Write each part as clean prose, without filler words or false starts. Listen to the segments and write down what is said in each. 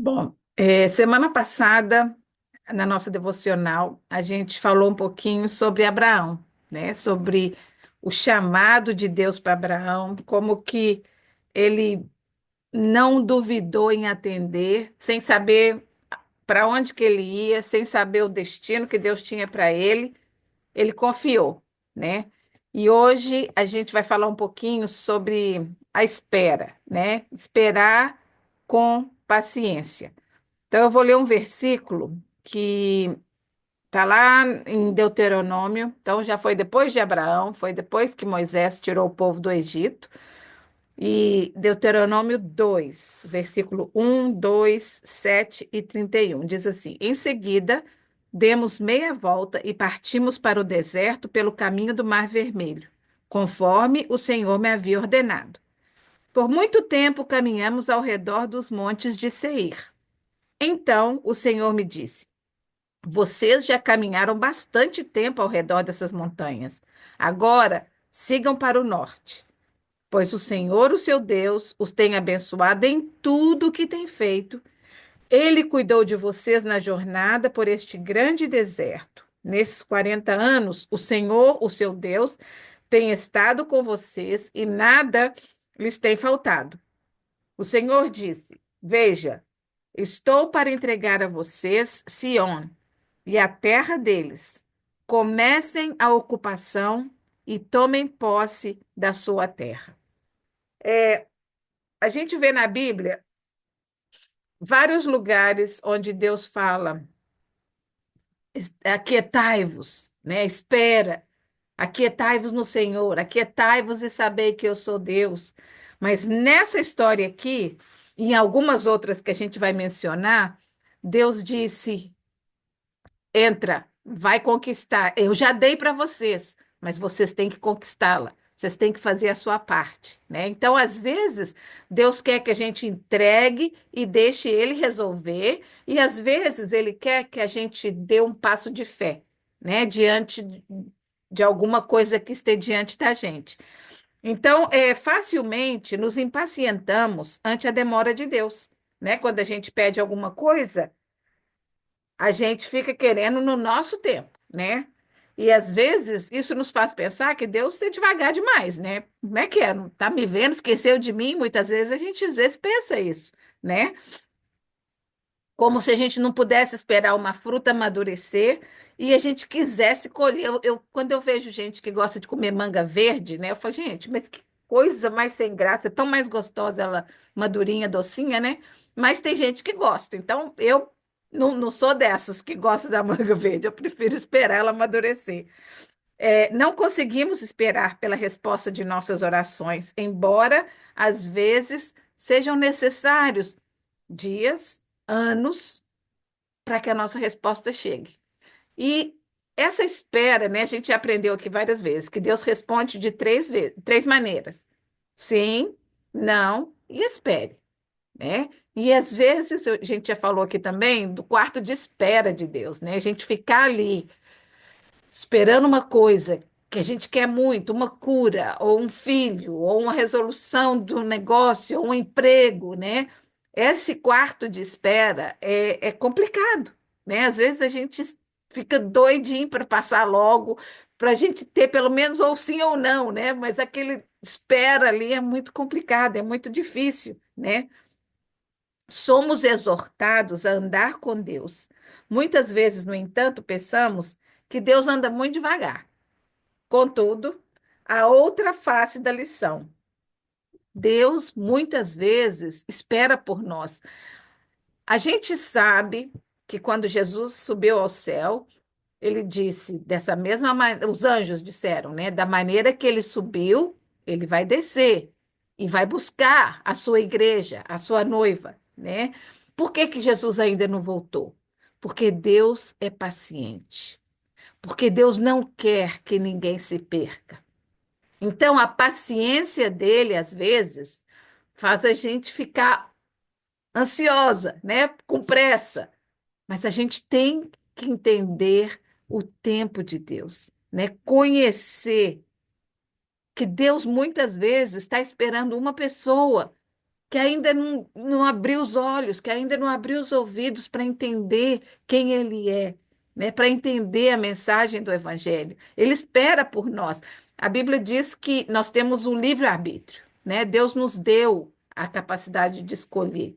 Bom, semana passada, na nossa devocional, a gente falou um pouquinho sobre Abraão, né? Sobre o chamado de Deus para Abraão, como que ele não duvidou em atender, sem saber para onde que ele ia, sem saber o destino que Deus tinha para ele confiou, né? E hoje a gente vai falar um pouquinho sobre a espera, né? Esperar com paciência. Então, eu vou ler um versículo que está lá em Deuteronômio. Então, já foi depois de Abraão, foi depois que Moisés tirou o povo do Egito. E Deuteronômio 2, versículo 1, 2, 7 e 31 diz assim: Em seguida, demos meia volta e partimos para o deserto pelo caminho do Mar Vermelho, conforme o Senhor me havia ordenado. Por muito tempo caminhamos ao redor dos montes de Seir. Então o Senhor me disse: Vocês já caminharam bastante tempo ao redor dessas montanhas. Agora sigam para o norte, pois o Senhor, o seu Deus, os tem abençoado em tudo o que tem feito. Ele cuidou de vocês na jornada por este grande deserto. Nesses 40 anos, o Senhor, o seu Deus, tem estado com vocês e nada lhes tem faltado. O Senhor disse: Veja, estou para entregar a vocês Sión e a terra deles. Comecem a ocupação e tomem posse da sua terra. A gente vê na Bíblia vários lugares onde Deus fala: aquietai-vos, né? Espera, aquietai-vos no Senhor, aquietai-vos e sabei que eu sou Deus. Mas nessa história aqui, em algumas outras que a gente vai mencionar, Deus disse: Entra, vai conquistar. Eu já dei para vocês, mas vocês têm que conquistá-la. Vocês têm que fazer a sua parte, né? Então, às vezes, Deus quer que a gente entregue e deixe Ele resolver, e às vezes Ele quer que a gente dê um passo de fé, né? Diante de alguma coisa que esteja diante da gente. Então, facilmente nos impacientamos ante a demora de Deus, né? Quando a gente pede alguma coisa, a gente fica querendo no nosso tempo, né? E às vezes isso nos faz pensar que Deus é devagar demais, né? Como é que é? Não tá me vendo, esqueceu de mim? Muitas vezes a gente às vezes pensa isso, né? Como se a gente não pudesse esperar uma fruta amadurecer e a gente quisesse colher. Quando eu vejo gente que gosta de comer manga verde, né? Eu falo, gente, mas que coisa mais sem graça, é tão mais gostosa ela madurinha, docinha, né? Mas tem gente que gosta. Então, eu não sou dessas que gosta da manga verde, eu prefiro esperar ela amadurecer. Não conseguimos esperar pela resposta de nossas orações, embora às vezes sejam necessários dias, anos para que a nossa resposta chegue. E essa espera, né, a gente já aprendeu aqui várias vezes, que Deus responde de três maneiras: sim, não e espere, né? E às vezes, a gente já falou aqui também do quarto de espera de Deus, né? A gente ficar ali esperando uma coisa que a gente quer muito, uma cura, ou um filho, ou uma resolução de um negócio, ou um emprego, né? Esse quarto de espera é complicado, né? Às vezes a gente fica doidinho para passar logo, para a gente ter pelo menos ou sim ou não, né? Mas aquele espera ali é muito complicado, é muito difícil, né? Somos exortados a andar com Deus. Muitas vezes, no entanto, pensamos que Deus anda muito devagar. Contudo, a outra face da lição. Deus muitas vezes espera por nós. A gente sabe que quando Jesus subiu ao céu, ele disse dessa mesma maneira, os anjos disseram, né? Da maneira que ele subiu, ele vai descer e vai buscar a sua igreja, a sua noiva, né? Por que que Jesus ainda não voltou? Porque Deus é paciente. Porque Deus não quer que ninguém se perca. Então, a paciência dele, às vezes, faz a gente ficar ansiosa, né? Com pressa. Mas a gente tem que entender o tempo de Deus, né? Conhecer que Deus muitas vezes está esperando uma pessoa que ainda não abriu os olhos, que ainda não abriu os ouvidos para entender quem Ele é, né? Para entender a mensagem do Evangelho. Ele espera por nós. A Bíblia diz que nós temos o livre-arbítrio, né? Deus nos deu a capacidade de escolher,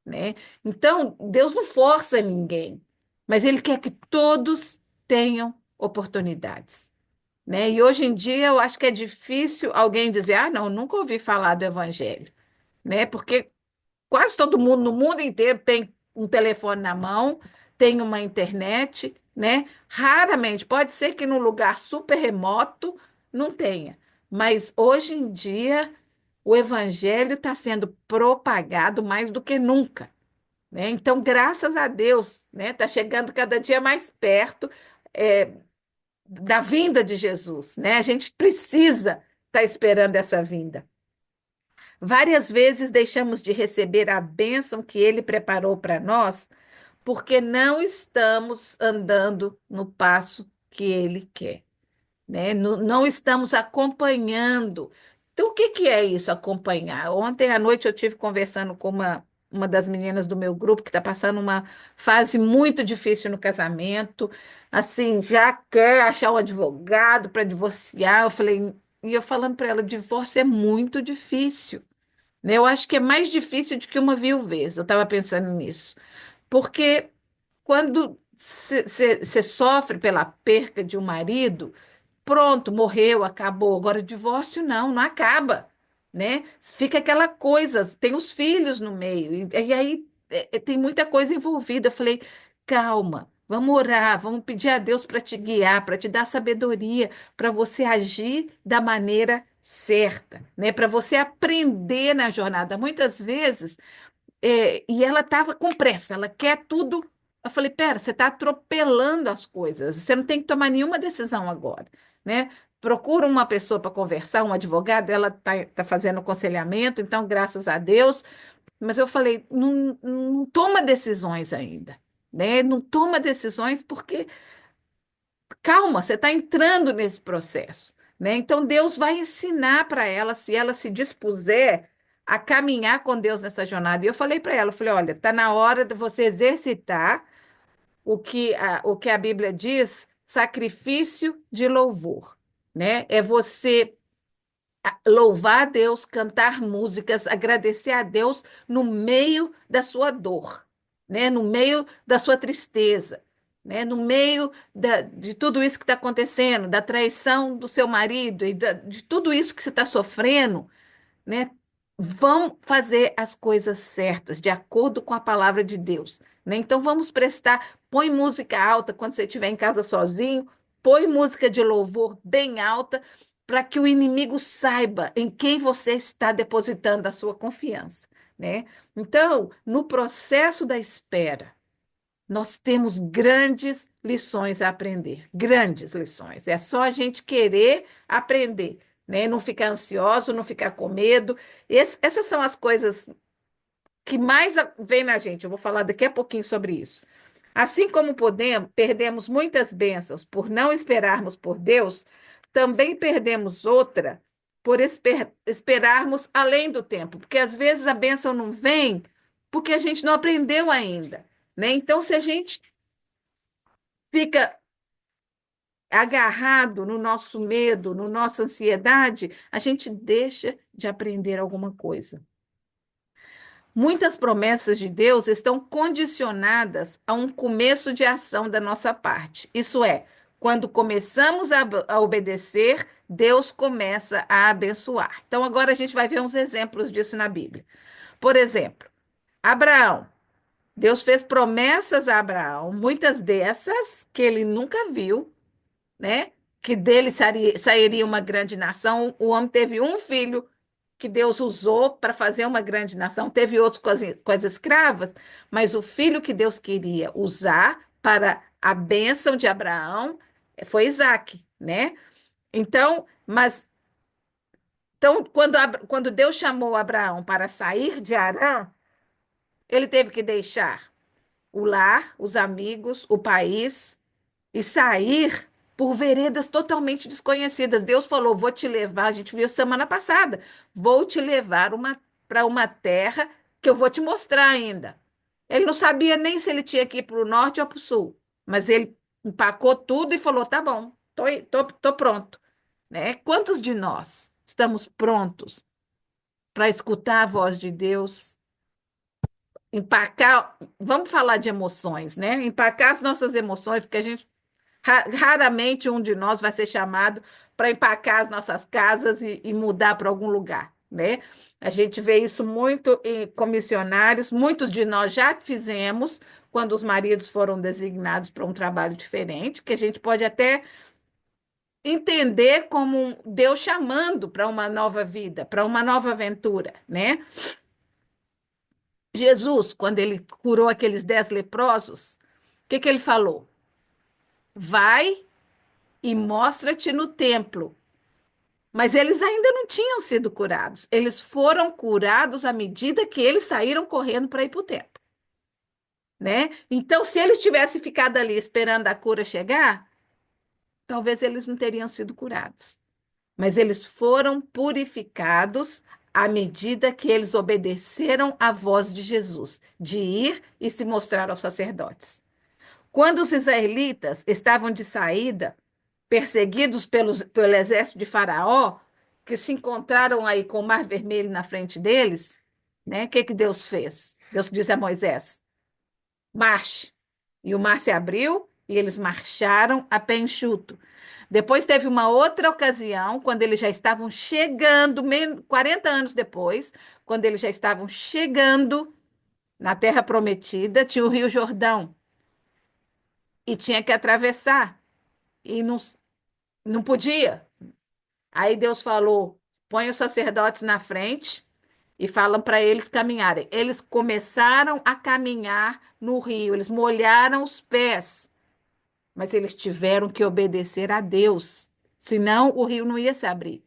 né? Então, Deus não força ninguém, mas Ele quer que todos tenham oportunidades. Né? E hoje em dia eu acho que é difícil alguém dizer, ah, não, nunca ouvi falar do Evangelho, né? Porque quase todo mundo no mundo inteiro tem um telefone na mão, tem uma internet, né? Raramente, pode ser que num lugar super remoto não tenha, mas hoje em dia o evangelho está sendo propagado mais do que nunca, né? Então, graças a Deus, né? Está chegando cada dia mais perto, é, da vinda de Jesus, né? A gente precisa estar esperando essa vinda. Várias vezes deixamos de receber a bênção que ele preparou para nós, porque não estamos andando no passo que ele quer, né? Não estamos acompanhando. Então, o que que é isso, acompanhar? Ontem à noite eu tive conversando com uma das meninas do meu grupo que está passando uma fase muito difícil no casamento, assim, já quer achar um advogado para divorciar. Eu falei, e eu falando para ela, divórcio é muito difícil, né? Eu acho que é mais difícil do que uma viuvez. Eu estava pensando nisso. Porque quando você sofre pela perca de um marido, pronto, morreu, acabou. Agora, divórcio não acaba, né? Fica aquela coisa, tem os filhos no meio, e aí tem muita coisa envolvida. Eu falei, calma, vamos orar, vamos pedir a Deus para te guiar, para te dar sabedoria, para você agir da maneira certa, né? Para você aprender na jornada. Muitas vezes e ela estava com pressa, ela quer tudo. Eu falei, pera, você está atropelando as coisas, você não tem que tomar nenhuma decisão agora, né? Procura uma pessoa para conversar, um advogado, ela está fazendo aconselhamento, então, graças a Deus. Mas eu falei, não toma decisões ainda, né? Não toma decisões porque calma, você está entrando nesse processo, né? Então Deus vai ensinar para ela, se ela se dispuser a caminhar com Deus nessa jornada. E eu falei para ela, eu falei, olha, está na hora de você exercitar o que a Bíblia diz, sacrifício de louvor, né? É você louvar a Deus, cantar músicas, agradecer a Deus no meio da sua dor, né? No meio da sua tristeza, né? No meio de tudo isso que está acontecendo, da traição do seu marido e de tudo isso que você está sofrendo, né? Vão fazer as coisas certas, de acordo com a palavra de Deus, né? Então vamos prestar, põe música alta quando você estiver em casa sozinho, põe música de louvor bem alta, para que o inimigo saiba em quem você está depositando a sua confiança, né? Então, no processo da espera, nós temos grandes lições a aprender, grandes lições. É só a gente querer aprender, né? Não ficar ansioso, não ficar com medo. Essas são as coisas que mais vem na gente. Eu vou falar daqui a pouquinho sobre isso. Assim como perdemos muitas bênçãos por não esperarmos por Deus, também perdemos outra por esperarmos além do tempo, porque às vezes a bênção não vem porque a gente não aprendeu ainda, né? Então, se a gente fica agarrado no nosso medo, no nossa ansiedade, a gente deixa de aprender alguma coisa. Muitas promessas de Deus estão condicionadas a um começo de ação da nossa parte. Isso é, quando começamos a obedecer, Deus começa a abençoar. Então, agora a gente vai ver uns exemplos disso na Bíblia. Por exemplo, Abraão. Deus fez promessas a Abraão, muitas dessas que ele nunca viu, né? Que dele sairia uma grande nação. O homem teve um filho que Deus usou para fazer uma grande nação, teve outros com as escravas, mas o filho que Deus queria usar para a bênção de Abraão foi Isaac, né? Então, quando Deus chamou Abraão para sair de Harã, ele teve que deixar o lar, os amigos, o país e sair por veredas totalmente desconhecidas. Deus falou: vou te levar, a gente viu semana passada, vou te levar uma para uma terra que eu vou te mostrar ainda. Ele não sabia nem se ele tinha que ir para o norte ou para o sul, mas ele empacou tudo e falou: tá bom, tô pronto, né? Quantos de nós estamos prontos para escutar a voz de Deus, empacar, vamos falar de emoções, né? Empacar as nossas emoções, porque a gente raramente um de nós vai ser chamado para empacar as nossas casas e mudar para algum lugar, né? A gente vê isso muito com missionários, muitos de nós já fizemos quando os maridos foram designados para um trabalho diferente, que a gente pode até entender como um Deus chamando para uma nova vida, para uma nova aventura, né? Jesus, quando ele curou aqueles 10 leprosos, o que que ele falou? Vai e mostra-te no templo. Mas eles ainda não tinham sido curados. Eles foram curados à medida que eles saíram correndo para ir para o templo, né? Então, se eles tivessem ficado ali esperando a cura chegar, talvez eles não teriam sido curados. Mas eles foram purificados à medida que eles obedeceram à voz de Jesus, de ir e se mostrar aos sacerdotes. Quando os israelitas estavam de saída, perseguidos pelo exército de Faraó, que se encontraram aí com o Mar Vermelho na frente deles, né? O que que Deus fez? Deus disse a Moisés: marche. E o mar se abriu e eles marcharam a pé enxuto. Depois teve uma outra ocasião, quando eles já estavam chegando, 40 anos depois, quando eles já estavam chegando na Terra Prometida, tinha o Rio Jordão e tinha que atravessar e não podia. Aí Deus falou: põe os sacerdotes na frente e falam para eles caminharem. Eles começaram a caminhar no rio, eles molharam os pés, mas eles tiveram que obedecer a Deus, senão o rio não ia se abrir,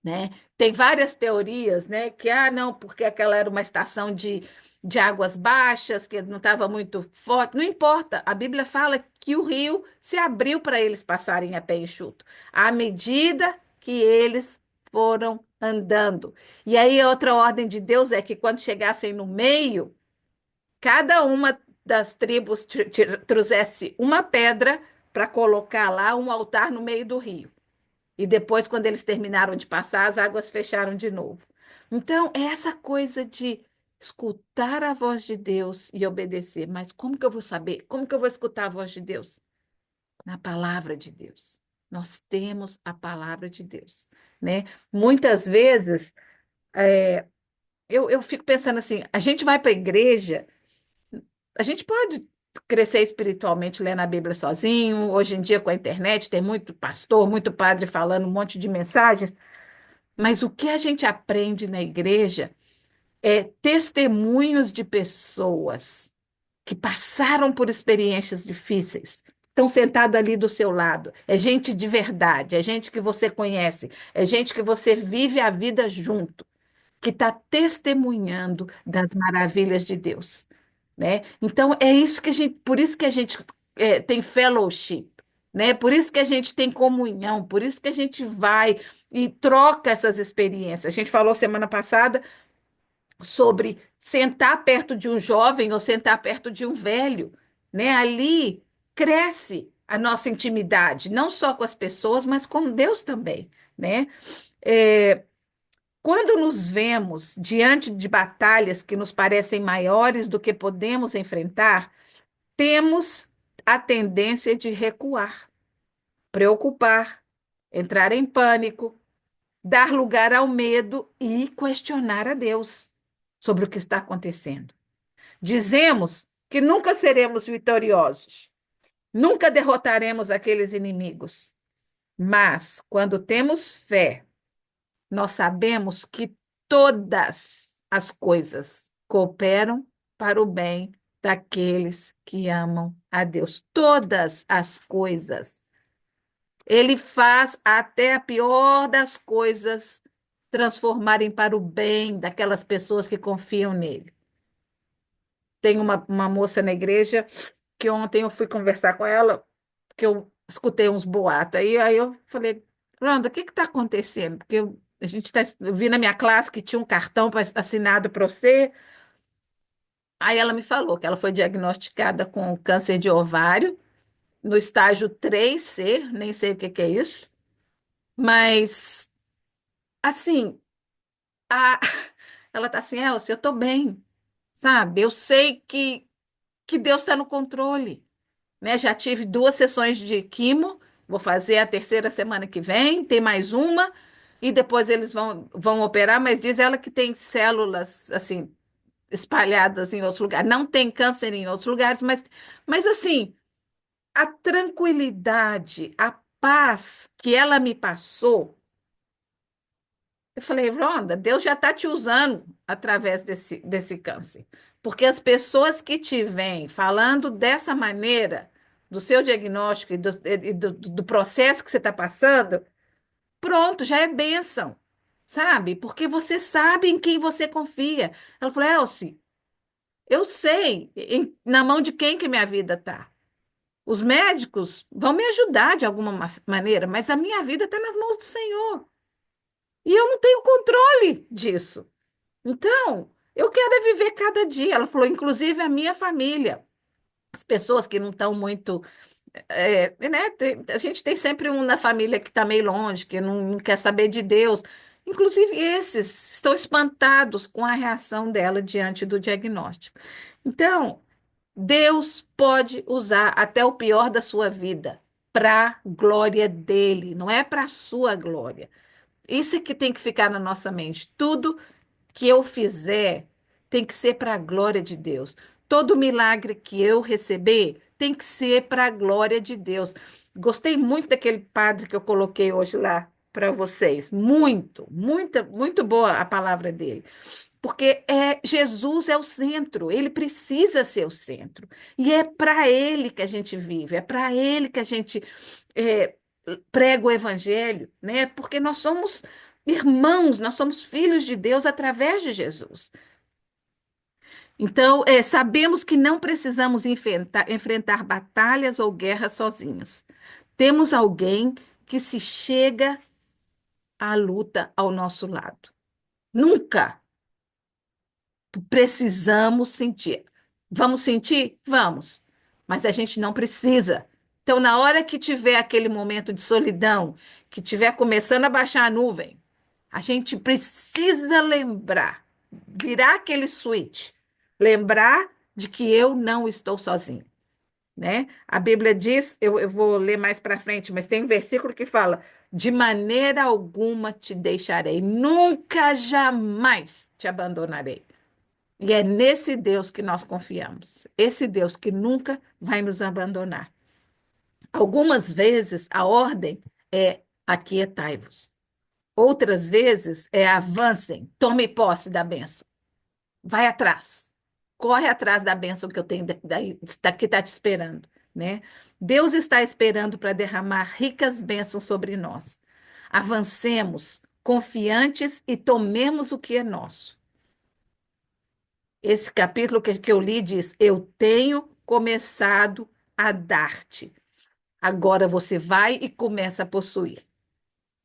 né? Tem várias teorias, né? Que, não, porque aquela era uma estação de águas baixas, que não estava muito forte. Não importa, a Bíblia fala que o rio se abriu para eles passarem a pé enxuto, à medida que eles foram andando. E aí, outra ordem de Deus é que quando chegassem no meio, cada uma das tribos trouxesse uma pedra para colocar lá um altar no meio do rio. E depois, quando eles terminaram de passar, as águas fecharam de novo. Então, é essa coisa de escutar a voz de Deus e obedecer. Mas como que eu vou saber? Como que eu vou escutar a voz de Deus? Na palavra de Deus. Nós temos a palavra de Deus, né? Muitas vezes, eu fico pensando assim, a gente vai para a igreja, a gente pode crescer espiritualmente lendo a Bíblia sozinho. Hoje em dia, com a internet, tem muito pastor, muito padre falando um monte de mensagens. Mas o que a gente aprende na igreja é testemunhos de pessoas que passaram por experiências difíceis. Estão sentados ali do seu lado. É gente de verdade, é gente que você conhece, é gente que você vive a vida junto, que está testemunhando das maravilhas de Deus, né? Então é isso que a gente, por isso que a gente tem fellowship, né? Por isso que a gente tem comunhão, por isso que a gente vai e troca essas experiências. A gente falou semana passada sobre sentar perto de um jovem ou sentar perto de um velho, né? Ali cresce a nossa intimidade, não só com as pessoas, mas com Deus também, né? É, quando nos vemos diante de batalhas que nos parecem maiores do que podemos enfrentar, temos a tendência de recuar, preocupar, entrar em pânico, dar lugar ao medo e questionar a Deus sobre o que está acontecendo. Dizemos que nunca seremos vitoriosos, nunca derrotaremos aqueles inimigos, mas quando temos fé, nós sabemos que todas as coisas cooperam para o bem daqueles que amam a Deus. Todas as coisas. Ele faz até a pior das coisas transformarem para o bem daquelas pessoas que confiam nele. Tem uma moça na igreja que ontem eu fui conversar com ela, que eu escutei uns boatos aí eu falei, Randa, o que está acontecendo? Porque eu vi na minha classe que tinha um cartão assinado para você. Aí ela me falou que ela foi diagnosticada com câncer de ovário no estágio 3C, nem sei o que que é isso, mas assim, a- ela tá assim, Elcia, eu tô bem, sabe? Eu sei que Deus está no controle, né? Já tive 2 sessões de quimo, vou fazer a terceira semana que vem, tem mais uma, e depois eles vão operar, mas diz ela que tem células, assim, espalhadas em outros lugares. Não tem câncer em outros lugares, mas assim, a tranquilidade, a paz que ela me passou, eu falei, Ronda, Deus já está te usando através desse câncer. Porque as pessoas que te vêm falando dessa maneira, do seu diagnóstico e do processo que você está passando, pronto, já é bênção, sabe? Porque você sabe em quem você confia. Ela falou, Elci, eu sei na mão de quem que minha vida está. Os médicos vão me ajudar de alguma maneira, mas a minha vida está nas mãos do Senhor. E eu não tenho controle disso. Então, eu quero é viver cada dia. Ela falou, inclusive a minha família. As pessoas que não estão muito. Né, a gente tem sempre um na família que está meio longe, que não quer saber de Deus. Inclusive, esses estão espantados com a reação dela diante do diagnóstico. Então, Deus pode usar até o pior da sua vida para a glória dele, não é para a sua glória. Isso é que tem que ficar na nossa mente. Tudo que eu fizer tem que ser para a glória de Deus. Todo milagre que eu receber tem que ser para a glória de Deus. Gostei muito daquele padre que eu coloquei hoje lá para vocês. Muito, muito boa a palavra dele. Porque Jesus é o centro, ele precisa ser o centro. E é para ele que a gente vive, é para ele que a gente é, prega o evangelho, né? Porque nós somos irmãos, nós somos filhos de Deus através de Jesus. Então, sabemos que não precisamos enfrentar batalhas ou guerras sozinhas. Temos alguém que se chega à luta ao nosso lado. Nunca precisamos sentir. Vamos sentir? Vamos. Mas a gente não precisa. Então, na hora que tiver aquele momento de solidão, que tiver começando a baixar a nuvem, a gente precisa lembrar, virar aquele switch, lembrar de que eu não estou sozinho, né? A Bíblia diz, eu vou ler mais para frente, mas tem um versículo que fala: de maneira alguma te deixarei, nunca jamais te abandonarei. E é nesse Deus que nós confiamos, esse Deus que nunca vai nos abandonar. Algumas vezes a ordem é aquietai-vos. Outras vezes é avancem, tome posse da bênção. Vai atrás. Corre atrás da bênção que eu tenho que está te esperando, né? Deus está esperando para derramar ricas bênçãos sobre nós. Avancemos, confiantes e tomemos o que é nosso. Esse capítulo que eu li diz: eu tenho começado a dar-te. Agora você vai e começa a possuir,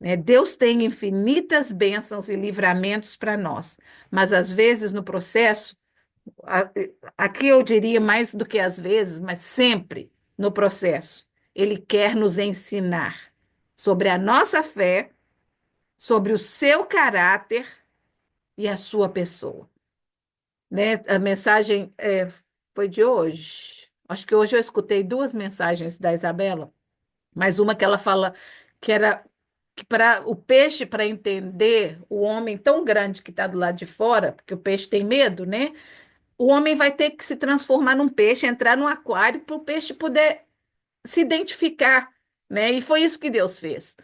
né? Deus tem infinitas bênçãos e livramentos para nós, mas às vezes no processo, a- aqui eu diria mais do que às vezes, mas sempre no processo, Ele quer nos ensinar sobre a nossa fé, sobre o seu caráter e a sua pessoa, né? A mensagem foi de hoje. Acho que hoje eu escutei 2 mensagens da Isabela, mas uma que ela fala que era que para o peixe, para entender o homem tão grande que está do lado de fora, porque o peixe tem medo, né? O homem vai ter que se transformar num peixe, entrar num aquário para o peixe poder se identificar, né? E foi isso que Deus fez,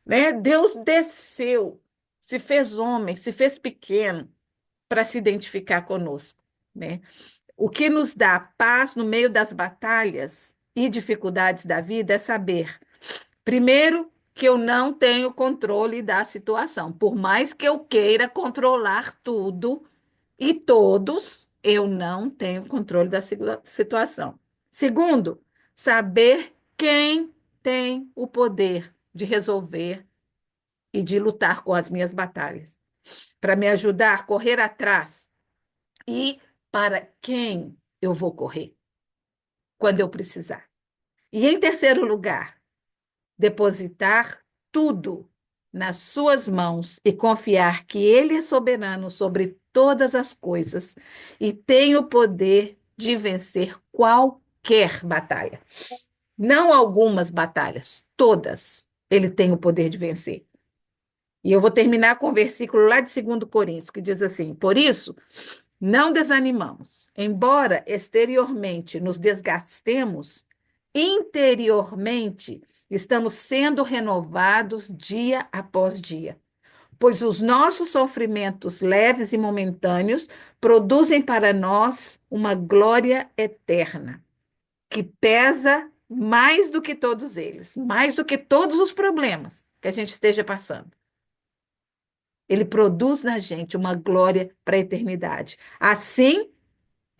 né? Deus desceu, se fez homem, se fez pequeno para se identificar conosco, né? O que nos dá paz no meio das batalhas e dificuldades da vida é saber, primeiro, que eu não tenho controle da situação. Por mais que eu queira controlar tudo e todos, eu não tenho controle da situação. Segundo, saber quem tem o poder de resolver e de lutar com as minhas batalhas, para me ajudar a correr atrás e para quem eu vou correr quando eu precisar. E em terceiro lugar, depositar tudo nas suas mãos e confiar que Ele é soberano sobre todas as coisas e tem o poder de vencer qualquer batalha. Não algumas batalhas, todas. Ele tem o poder de vencer. E eu vou terminar com o versículo lá de 2 Coríntios, que diz assim: Por isso, não desanimamos. Embora exteriormente nos desgastemos, interiormente estamos sendo renovados dia após dia. Pois os nossos sofrimentos leves e momentâneos produzem para nós uma glória eterna, que pesa mais do que todos eles, mais do que todos os problemas que a gente esteja passando. Ele produz na gente uma glória para a eternidade. Assim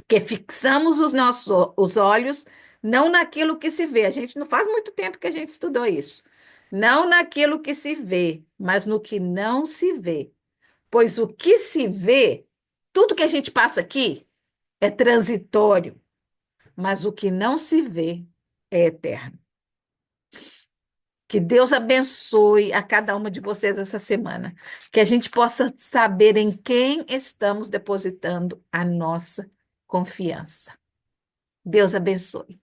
que fixamos os olhos não naquilo que se vê. A gente não faz muito tempo que a gente estudou isso. Não naquilo que se vê, mas no que não se vê. Pois o que se vê, tudo que a gente passa aqui é transitório, mas o que não se vê é eterno. Que Deus abençoe a cada uma de vocês essa semana. Que a gente possa saber em quem estamos depositando a nossa confiança. Deus abençoe.